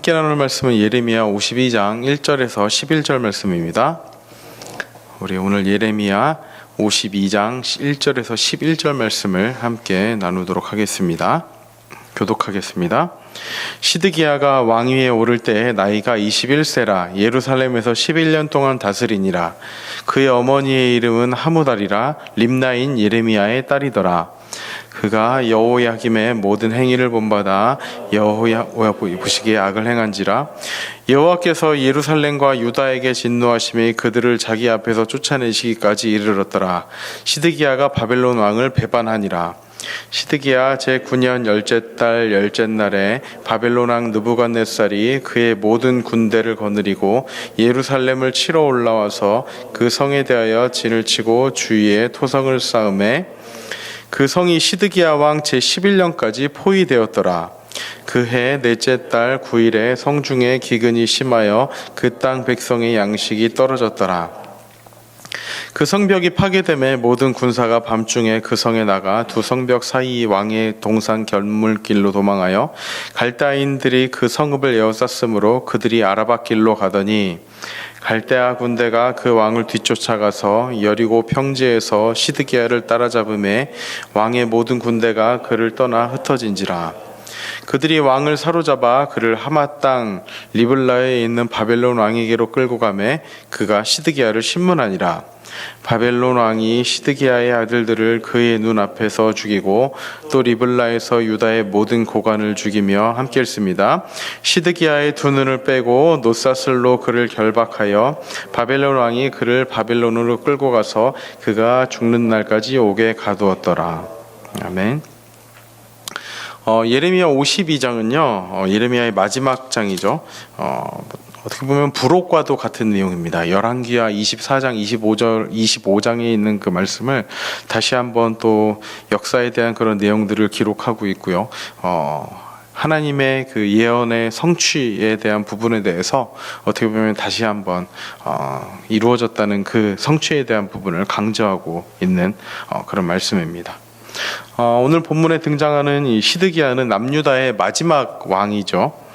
함께 나눌 말씀은 예레미야 52장 1절에서 11절 말씀입니다. 우리 오늘 예레미야 52장 1절에서 11절 말씀을 함께 나누도록 하겠습니다. 교독하겠습니다. 시드기야가 왕위에 오를 때에 나이가 21세라 예루살렘에서 11년 동안 다스리니라. 그의 어머니의 이름은 하무달이라 림나인 예레미야의 딸이더라. 그가 여호야김의 모든 행위를 본받아 여호와 보시기에 악을 행한지라. 여호와께서 예루살렘과 유다에게 진노하심이 그들을 자기 앞에서 쫓아내시기까지 이르렀더라. 시드기야가 바벨론 왕을 배반하니라. 시드기야 제9년 열째 달 열째 날에 바벨론 왕 느부갓네살이 그의 모든 군대를 거느리고 예루살렘을 치러 올라와서 그 성에 대하여 진을 치고 주위에 토성을 쌓음에 그 성이 시드기야 왕 제11년까지 포위되었더라. 그 해 넷째 달 9일에 성중에 기근이 심하여 그 땅 백성의 양식이 떨어졌더라. 그 성벽이 파괴됨에 모든 군사가 밤중에 그 성에 나가 두 성벽 사이 왕의 동산 결물길로 도망하여 갈대아인들이 그 성읍을 에워쌌으므로 그들이 아라바 길로 가더니 갈대아 군대가 그 왕을 뒤쫓아가서 여리고 평지에서 시드기야를 따라잡음에 왕의 모든 군대가 그를 떠나 흩어진지라. 그들이 왕을 사로잡아 그를 하마 땅 리블라에 있는 바벨론 왕에게로 끌고 가매 그가 시드기야를 신문하니라. 바벨론 왕이 시드기야의 아들들을 그의 눈앞에서 죽이고 또 리블라에서 유다의 모든 고관을 죽이며 함께 했습니다. 시드기야의 두 눈을 빼고 놋사슬로 그를 결박하여 바벨론 왕이 그를 바벨론으로 끌고 가서 그가 죽는 날까지 옥에 가두었더라. 아멘. 예레미야 52장은요 예레미야의 마지막 장이죠. 어떻게 보면 부록과도 같은 내용입니다. 열왕기하 24장 25장에 있는 그 말씀을 다시 한번 또 역사에 대한 그런 내용들을 기록하고 있고요. 하나님의 그 예언의 성취에 대한 부분에 대해서 어떻게 보면 다시 한번 이루어졌다는 그 성취에 대한 부분을 강조하고 있는 그런 말씀입니다. 오늘 본문에 등장하는 이 시드기야는 남유다의 마지막 왕이죠.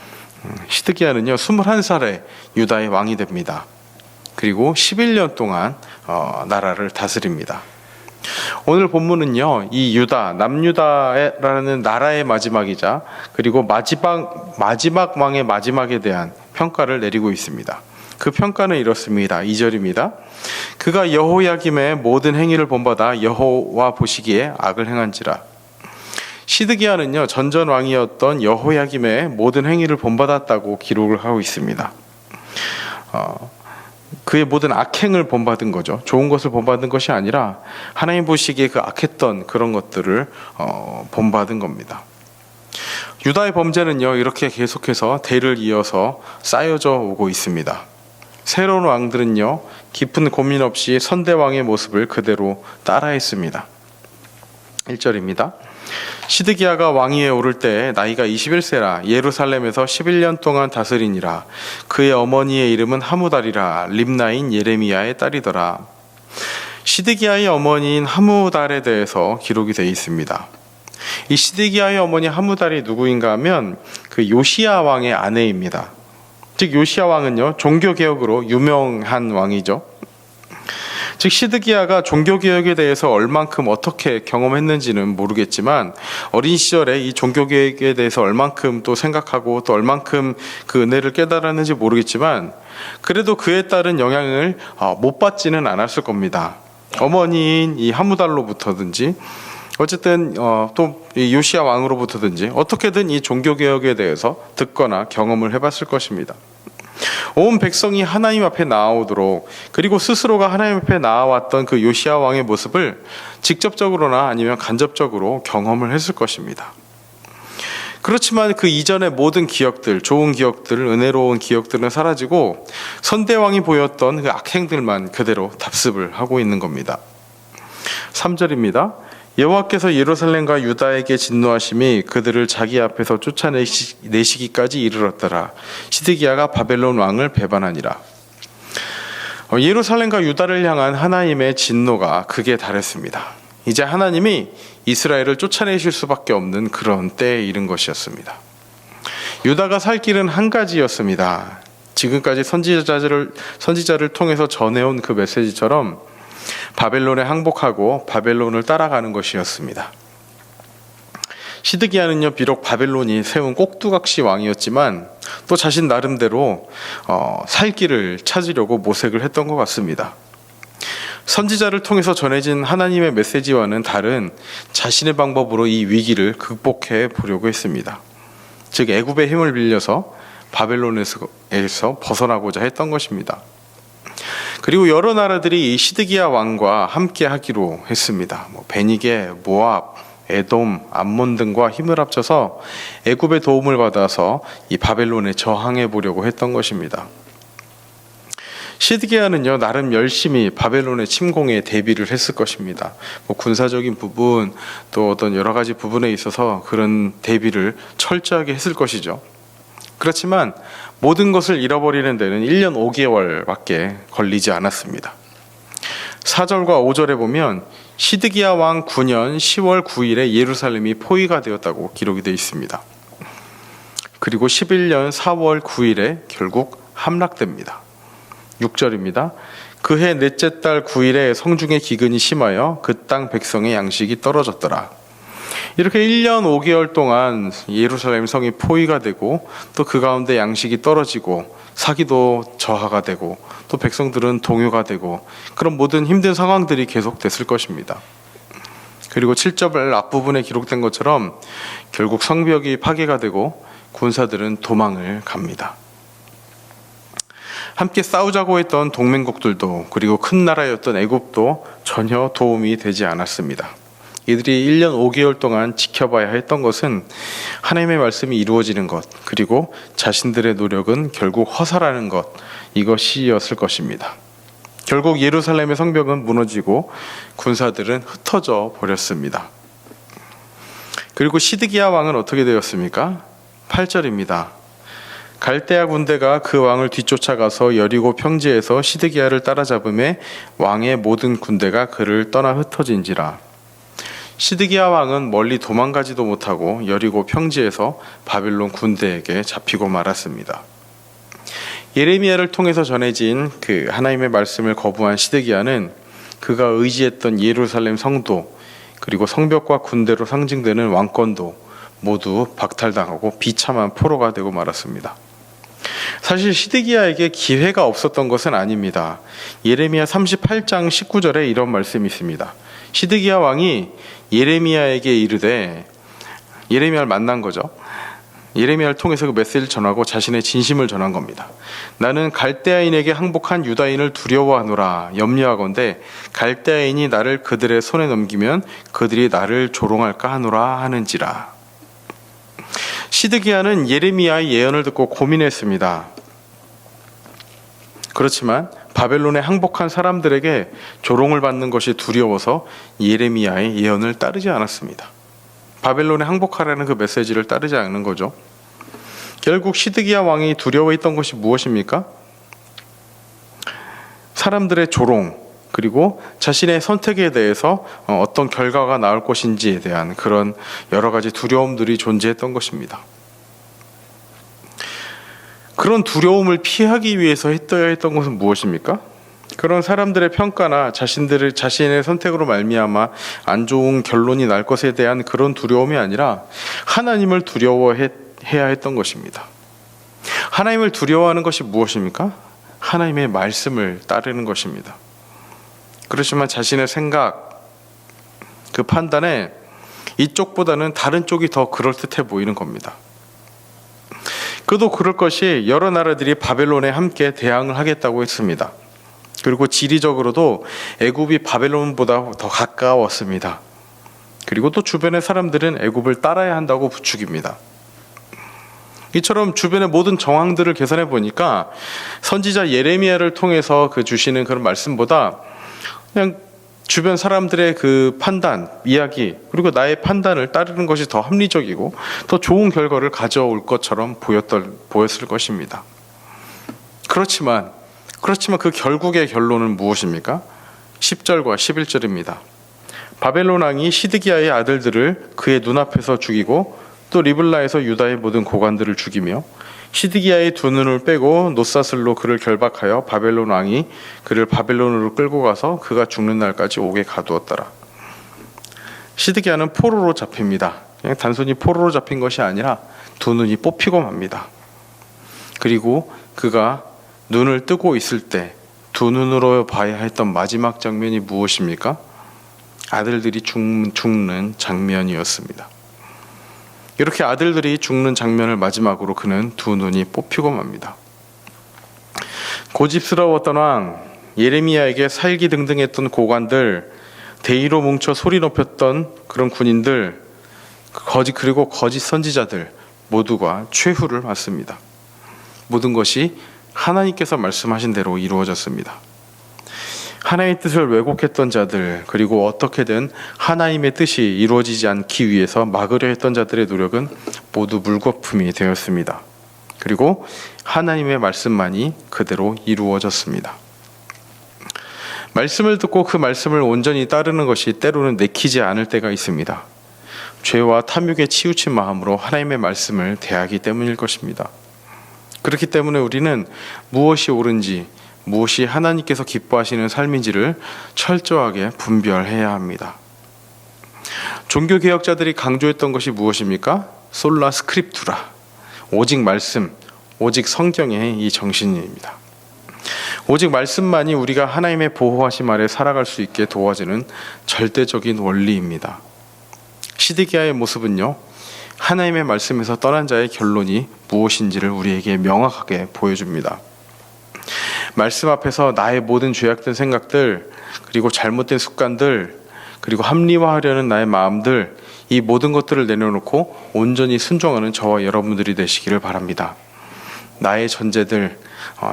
시드기야는요 21살에 유다의 왕이 됩니다. 그리고 11년 동안 나라를 다스립니다. 오늘 본문은요 이 유다 남유다라는 나라의 마지막이자 그리고 마지막 왕의 마지막에 대한 평가를 내리고 있습니다. 그 평가는 이렇습니다. 2절입니다. 그가 여호야김의 모든 행위를 본받아 여호와 보시기에 악을 행한지라. 시드기야는요 전전 왕이었던 여호야김의 모든 행위를 본받았다고 기록을 하고 있습니다. 그의 모든 악행을 본받은 거죠. 좋은 것을 본받은 것이 아니라 하나님 보시기에 그 악했던 그런 것들을 본받은 겁니다. 유다의 범죄는요 이렇게 계속해서 대를 이어서 쌓여져 오고 있습니다. 새로운 왕들은요 깊은 고민 없이 선대왕의 모습을 그대로 따라했습니다. 1절입니다. 시드기야가 왕위에 오를 때 나이가 21세라 예루살렘에서 11년 동안 다스리니라. 그의 어머니의 이름은 하무달이라 림나인 예레미야의 딸이더라. 시드기야의 어머니인 하무달에 대해서 기록이 되어 있습니다. 이 시드기야의 어머니 하무달이 누구인가 하면 그 요시야 왕의 아내입니다. 즉 요시야 왕은요 종교개혁으로 유명한 왕이죠. 즉 시드기야가 종교개혁에 대해서 얼만큼 어떻게 경험했는지는 모르겠지만 어린 시절에 이 종교개혁에 대해서 얼만큼 또 생각하고 또 얼만큼 그 은혜를 깨달았는지 모르겠지만 그래도 그에 따른 영향을 못 받지는 않았을 겁니다. 어머니인 이 하무달로부터든지 어쨌든 또 요시야 왕으로부터든지 어떻게든 이 종교개혁에 대해서 듣거나 경험을 해봤을 것입니다. 온 백성이 하나님 앞에 나아오도록 그리고 스스로가 하나님 앞에 나아왔던 그 요시야 왕의 모습을 직접적으로나 아니면 간접적으로 경험을 했을 것입니다. 그렇지만 그 이전의 모든 기억들, 좋은 기억들, 은혜로운 기억들은 사라지고 선대왕이 보였던 그 악행들만 그대로 답습을 하고 있는 겁니다. 3절입니다. 여호와께서 예루살렘과 유다에게 진노하심이 그들을 자기 앞에서 쫓아내시기까지 이르렀더라. 시드기야가 바벨론 왕을 배반하니라. 예루살렘과 유다를 향한 하나님의 진노가 극에 달했습니다. 이제 하나님이 이스라엘을 쫓아내실 수밖에 없는 그런 때에 이른 것이었습니다. 유다가 살 길은 한 가지였습니다. 지금까지 선지자를 통해서 전해온 그 메시지처럼 바벨론에 항복하고 바벨론을 따라가는 것이었습니다. 시드기야는요, 비록 바벨론이 세운 꼭두각시 왕이었지만 또 자신 나름대로 살 길을 찾으려고 모색을 했던 것 같습니다. 선지자를 통해서 전해진 하나님의 메시지와는 다른 자신의 방법으로 이 위기를 극복해 보려고 했습니다. 즉 애굽의 힘을 빌려서 바벨론에서 벗어나고자 했던 것입니다. 그리고 여러 나라들이 이 시드기야 왕과 함께 하기로 했습니다. 베니게, 모압, 에돔, 암몬 등과 힘을 합쳐서 애굽의 도움을 받아서 이 바벨론에 저항해 보려고 했던 것입니다. 시드기야는요, 나름 열심히 바벨론의 침공에 대비를 했을 것입니다. 군사적인 부분, 또 어떤 여러 가지 부분에 있어서 그런 대비를 철저하게 했을 것이죠. 그렇지만 모든 것을 잃어버리는 데는 1년 5개월밖에 걸리지 않았습니다. 4절과 5절에 보면 시드기야 왕 9년 10월 9일에 예루살렘이 포위가 되었다고 기록이 되어 있습니다. 그리고 11년 4월 9일에 결국 함락됩니다. 6절입니다. 그해 넷째 달 9일에 성중의 기근이 심하여 그 땅 백성의 양식이 떨어졌더라. 이렇게 1년 5개월 동안 예루살렘 성이 포위가 되고 또 그 가운데 양식이 떨어지고 사기도 저하가 되고 또 백성들은 동요가 되고 그런 모든 힘든 상황들이 계속됐을 것입니다. 그리고 7절 앞부분에 기록된 것처럼 결국 성벽이 파괴가 되고 군사들은 도망을 갑니다. 함께 싸우자고 했던 동맹국들도 그리고 큰 나라였던 애굽도 전혀 도움이 되지 않았습니다. 이들이 1년 5개월 동안 지켜봐야 했던 것은 하나님의 말씀이 이루어지는 것, 그리고 자신들의 노력은 결국 허사라는 것, 이것이었을 것입니다. 결국 예루살렘의 성벽은 무너지고 군사들은 흩어져 버렸습니다. 그리고 시드기야 왕은 어떻게 되었습니까? 8절입니다. 갈대아 군대가 그 왕을 뒤쫓아가서 여리고 평지에서 시드기야를 따라잡음에 왕의 모든 군대가 그를 떠나 흩어진지라. 시드기야 왕은 멀리 도망가지도 못하고 여리고 평지에서 바벨론 군대에게 잡히고 말았습니다. 예레미야를 통해서 전해진 그 하나님의 말씀을 거부한 시드기야는 그가 의지했던 예루살렘 성도 그리고 성벽과 군대로 상징되는 왕권도 모두 박탈당하고 비참한 포로가 되고 말았습니다. 사실 시드기야에게 기회가 없었던 것은 아닙니다. 예레미야 38장 19절에 이런 말씀이 있습니다. 시드기야 왕이 예레미야에게 이르되, 예레미야를 만난 거죠. 예레미야를 통해서 그 메시지를 전하고 자신의 진심을 전한 겁니다. 나는 갈대아인에게 항복한 유다인을 두려워하노라. 염려하건대 갈대아인이 나를 그들의 손에 넘기면 그들이 나를 조롱할까 하노라 하는지라. 시드기야는 예레미야의 예언을 듣고 고민했습니다. 그렇지만 바벨론에 항복한 사람들에게 조롱을 받는 것이 두려워서 예레미야의 예언을 따르지 않았습니다. 바벨론에 항복하라는 그 메시지를 따르지 않는 거죠. 결국 시드기야 왕이 두려워했던 것이 무엇입니까? 사람들의 조롱, 그리고 자신의 선택에 대해서 어떤 결과가 나올 것인지에 대한 그런 여러 가지 두려움들이 존재했던 것입니다. 그런 두려움을 피하기 위해서 했어야 했던 것은 무엇입니까? 그런 사람들의 평가나 자신의 선택으로 말미암아 안 좋은 결론이 날 것에 대한 그런 두려움이 아니라 하나님을 두려워해야 했던 것입니다. 하나님을 두려워하는 것이 무엇입니까? 하나님의 말씀을 따르는 것입니다. 그렇지만 자신의 생각, 그 판단에 이쪽보다는 다른 쪽이 더 그럴듯해 보이는 겁니다. 그도 그럴 것이 여러 나라들이 바벨론에 함께 대항을 하겠다고 했습니다. 그리고 지리적으로도 애굽이 바벨론보다 더 가까웠습니다. 그리고 또 주변의 사람들은 애굽을 따라야 한다고 부추깁니다. 이처럼 주변의 모든 정황들을 계산해 보니까 선지자 예레미야를 통해서 그 주시는 그런 말씀보다 그냥 주변 사람들의 그 판단, 이야기, 그리고 나의 판단을 따르는 것이 더 합리적이고 더 좋은 결과를 가져올 것처럼 보였을 것입니다. 그렇지만 그 결국의 결론은 무엇입니까? 10절과 11절입니다. 바벨론 왕이 시드기야의 아들들을 그의 눈앞에서 죽이고 또 리블라에서 유다의 모든 고관들을 죽이며 시드기야의 두 눈을 빼고 노사슬로 그를 결박하여 바벨론 왕이 그를 바벨론으로 끌고 가서 그가 죽는 날까지 옥에 가두었더라. 시드기야는 포로로 잡힙니다. 그냥 단순히 포로로 잡힌 것이 아니라 두 눈이 뽑히고 맙니다. 그리고 그가 눈을 뜨고 있을 때 두 눈으로 봐야 했던 마지막 장면이 무엇입니까? 아들들이 죽는 장면이었습니다. 이렇게 아들들이 죽는 장면을 마지막으로 그는 두 눈이 뽑히고 맙니다. 고집스러웠던 왕 예레미야에게 살기등등했던 고관들, 대의로 뭉쳐 소리 높였던 그런 군인들, 그리고 거짓 선지자들 모두가 최후를 맞습니다. 모든 것이 하나님께서 말씀하신 대로 이루어졌습니다. 하나님의 뜻을 왜곡했던 자들, 그리고 어떻게든 하나님의 뜻이 이루어지지 않기 위해서 막으려 했던 자들의 노력은 모두 물거품이 되었습니다. 그리고 하나님의 말씀만이 그대로 이루어졌습니다. 말씀을 듣고 그 말씀을 온전히 따르는 것이 때로는 내키지 않을 때가 있습니다. 죄와 탐욕에 치우친 마음으로 하나님의 말씀을 대하기 때문일 것입니다. 그렇기 때문에 우리는 무엇이 옳은지, 무엇이 하나님께서 기뻐하시는 삶인지를 철저하게 분별해야 합니다. 종교개혁자들이 강조했던 것이 무엇입니까? 솔라 스크립투라, 오직 말씀, 오직 성경의 이 정신입니다. 오직 말씀만이 우리가 하나님의 보호하심 아래 살아갈 수 있게 도와주는 절대적인 원리입니다. 시드기야의 모습은요, 하나님의 말씀에서 떠난 자의 결론이 무엇인지를 우리에게 명확하게 보여줍니다. 말씀 앞에서 나의 모든 죄악된 생각들, 그리고 잘못된 습관들, 그리고 합리화하려는 나의 마음들, 이 모든 것들을 내려놓고 온전히 순종하는 저와 여러분들이 되시기를 바랍니다. 나의 전제들,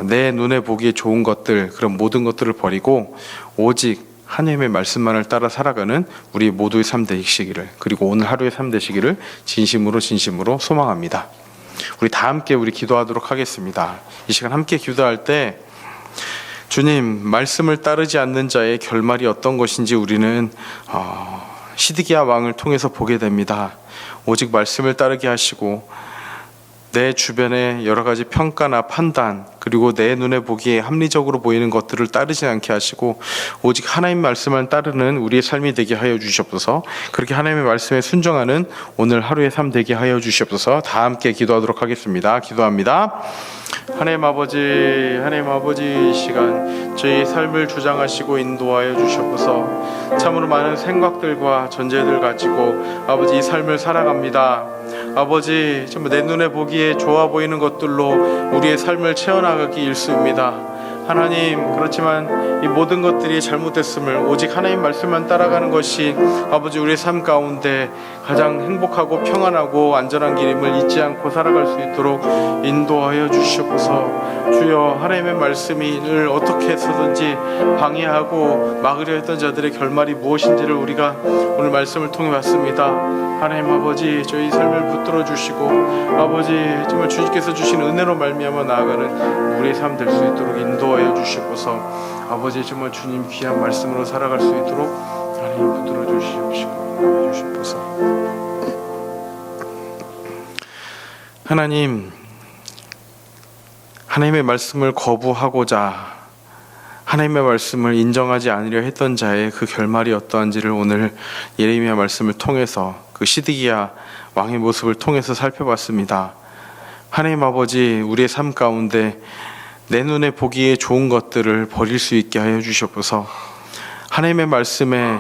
내 눈에 보기에 좋은 것들, 그런 모든 것들을 버리고 오직 하나님의 말씀만을 따라 살아가는 우리 모두의 삶 되시기를, 그리고 오늘 하루의 삶 되시기를 진심으로 소망합니다. 우리 다 함께 우리 기도하도록 하겠습니다. 이 시간 함께 기도할 때 주님, 말씀을 따르지 않는 자의 결말이 어떤 것인지 우리는 시드기야 왕을 통해서 보게 됩니다. 오직 말씀을 따르게 하시고 내 주변의 여러 가지 평가나 판단, 그리고 내 눈에 보기에 합리적으로 보이는 것들을 따르지 않게 하시고 오직 하나님 말씀을 따르는 우리의 삶이 되게 하여 주시옵소서. 그렇게 하나님의 말씀에 순종하는 오늘 하루의 삶 되게 하여 주시옵소서. 다 함께 기도하도록 하겠습니다. 기도합니다. 하나님 아버지, 이 시간 저희 삶을 주장하시고 인도하여 주시옵소서. 참으로 많은 생각들과 전제들 가지고 아버지 이 삶을 살아갑니다. 아버지, 정말 내 눈에 보기에 좋아 보이는 것들로 우리의 삶을 채워나가기 일쑤입니다. 하나님, 그렇지만 이 모든 것들이 잘못됐음을 오직 하나님 말씀만 따라가는 것이 아버지 우리의 삶 가운데 가장 행복하고 평안하고 안전한 길임을 잊지 않고 살아갈 수 있도록 인도하여 주시옵소서. 주여, 하나님의 말씀을 어떻게 해서든지 방해하고 막으려 했던 자들의 결말이 무엇인지를 우리가 오늘 말씀을 통해 봤습니다. 하나님 아버지, 저희 삶을 붙들어 주시고 아버지 정말 주님께서 주신 은혜로 말미암아 나아가는 우리의 삶 될 수 있도록 인도하여 주시옵소서. 아버지 정말 주님 귀한 말씀으로 살아갈 수 있도록 하나님 붙들어 주시옵시고 주시옵소서. 하나님의 말씀을 거부하고자 하나님의 말씀을 인정하지 않으려 했던 자의 그 결말이 어떠한지를 오늘 예레미야 말씀을 통해서 그 시드기야 왕의 모습을 통해서 살펴봤습니다. 하나님 아버지, 우리의 삶 가운데 내 눈에 보기에 좋은 것들을 버릴 수 있게 하여 주시옵소서. 하나님의 말씀에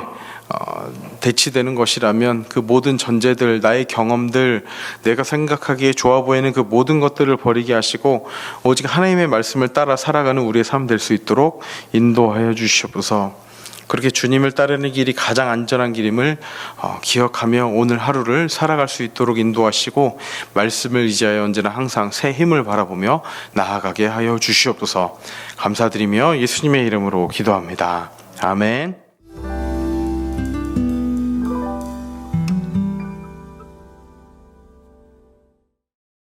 대치되는 것이라면 그 모든 전제들, 나의 경험들, 내가 생각하기에 좋아 보이는 그 모든 것들을 버리게 하시고 오직 하나님의 말씀을 따라 살아가는 우리의 삶 될 수 있도록 인도하여 주시옵소서. 그렇게 주님을 따르는 길이 가장 안전한 길임을 기억하며 오늘 하루를 살아갈 수 있도록 인도하시고 말씀을 의지하여 언제나 항상 새 힘을 바라보며 나아가게 하여 주시옵소서. 감사드리며 예수님의 이름으로 기도합니다. 아멘.